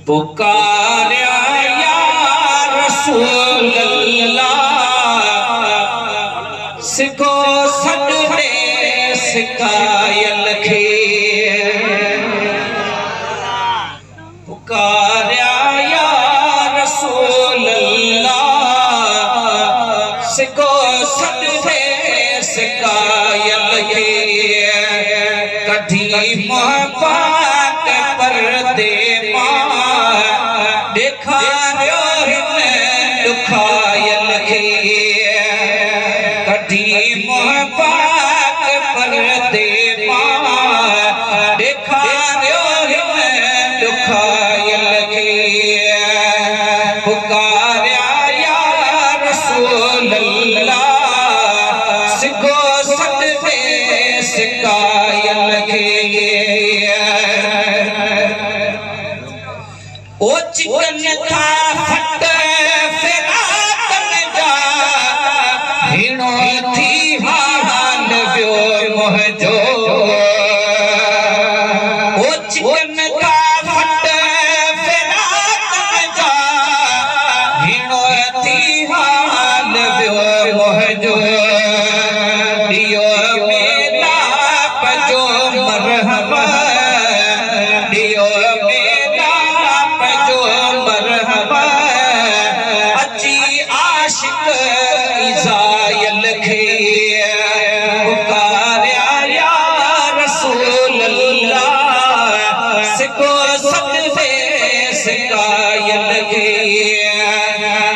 पुकार्या या रसूल अल्लाह सिखो सॾे सिकायल खे पुकार्या या रसूल अल्लाह सिखो सॾे सिकायल खे कढी मोहब्बत परदे देखा दुखायल खे कढी मोहब्बत परदे देखा दुखायल खे पुकार्या या रसूल अल्लाह सिखो सॾे सिकायल खे ओ चिकन था फट फिरातन जा हिणो थी हाल वियो मुंहिंजो ओ चिकन था फट फिरातन जा हिणो थी हाल वियो मुंहिंजो दियो मेला पजो मरहबा दियो आशिक इज़ायल खे पुकार्या या रसूल अल्लाह सिखो सॾे सिकायल खे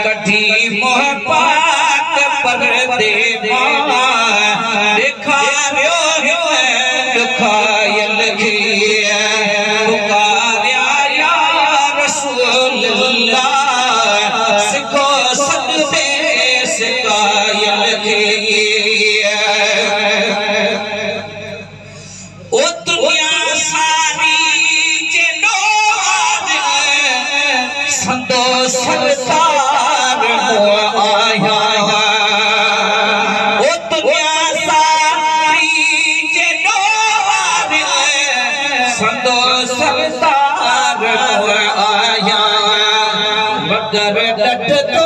कढी मोहब्बत परदे ॾेखारियो दुखायल खे पुकार्या या रसूल अल्लाह सिखो सॾे सिकायल खे ओ दुनिया सारी जे ॾोर संदो सरदार आया ओ दुनिया सारी जे ॾोर संदो सरदार आया मगर डट तो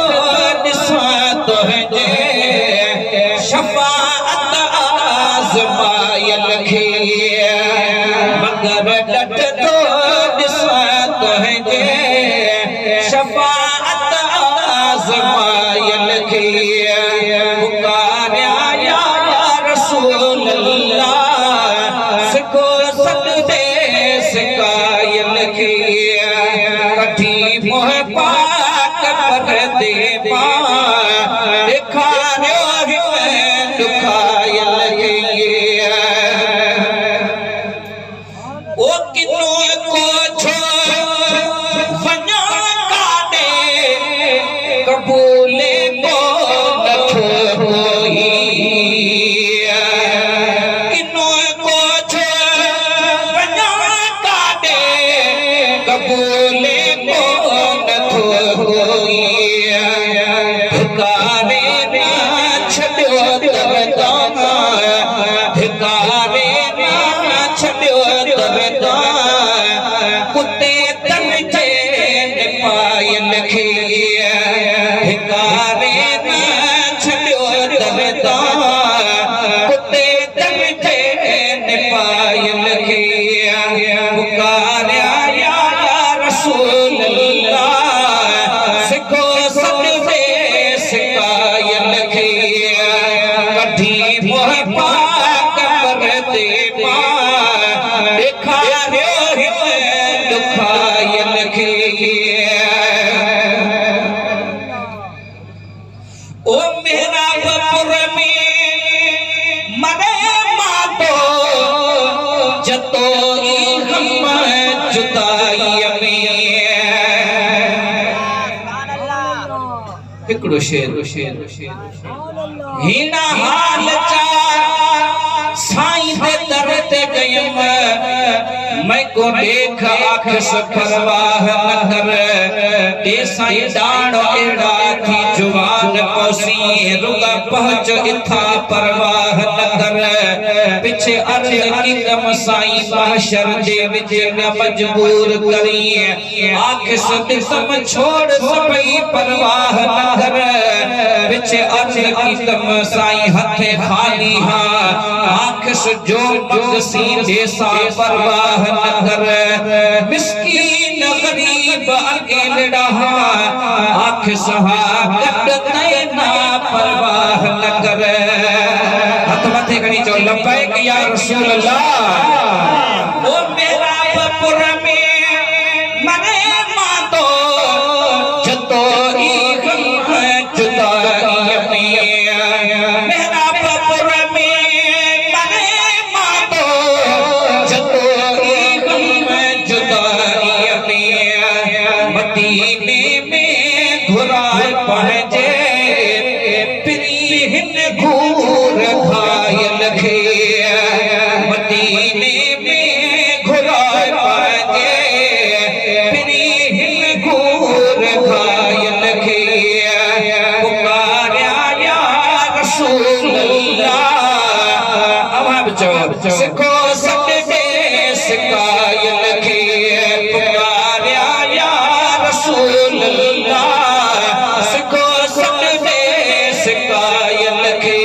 शफाअत आज़मायल खे मगर डट तो तुंहिंजे शफाअत आज़मायल खे पुकार्या या रसूल अल्लाह सिखो सॾे सिकायल खे कढी मोहब्बत परदे देखा दुखायल खे ओ किनो को छो वञा काॾे क़बूल को नथो कोई किनो को छो वञा काॾे क़बूल को नथो कोई धिकारे छॾियो दरदाना धिकारे छॾियो दरदाना कुते तन जे पायल खे धिकारे छॾियो दरदाना कुते तन जे पायल खे पुकार्या या रसूल अल्लाह सिखो सॾे सिकायल खे कढी मोहब्बत परदे ॾेखारियो दुखायल खे ओ मेहराबपुर में मरे मातो जतो ई हम जुदाईअ में हिकिड़ो शेर हिन हाल चा साईं दे दर ते गयम मैं को देख आखिस परवाह न कर ते साईं डाणो एड़ा थी जुवान पौसी रुगा पहुंच इथा परवाह न कर पिछे अर्ज की कम साईं महशर दे विच न मजबूर करी आखिस दिसम छोड़ सबई परवाह न कर पिछे अर्ज की कम साईं हथे खाली हा आखिस जो मगसी देसा परवाह न कर मिस्कीन गरीब अकेला आखिस हा गड तैना परवाह न कर हथ मथे खड़ी चो लब्बैक या रसूल अल्लाह ओ मेरा बपुर में मने मातो जतो ई गम जुदाई में मेरा बपुर में मने मातो जतो ई गम जुदाई में मदीने में घुराए पहुंचे प्रीहिन घूर घायल खे मदीने में घुराए पहुंचे प्रीहिन घूर घायल खे पुकारा या रसूल अल्लाह अब चोर सिखो सदे सिकायल खे पुकारा या रसूल अल्लाह सिखो सदे सिकायल खे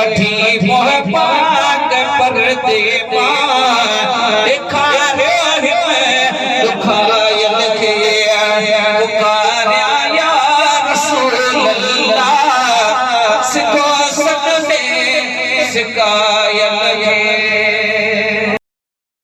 अठी मोह पाक परदे मां दिखारियो है दुखायल खे पुकारा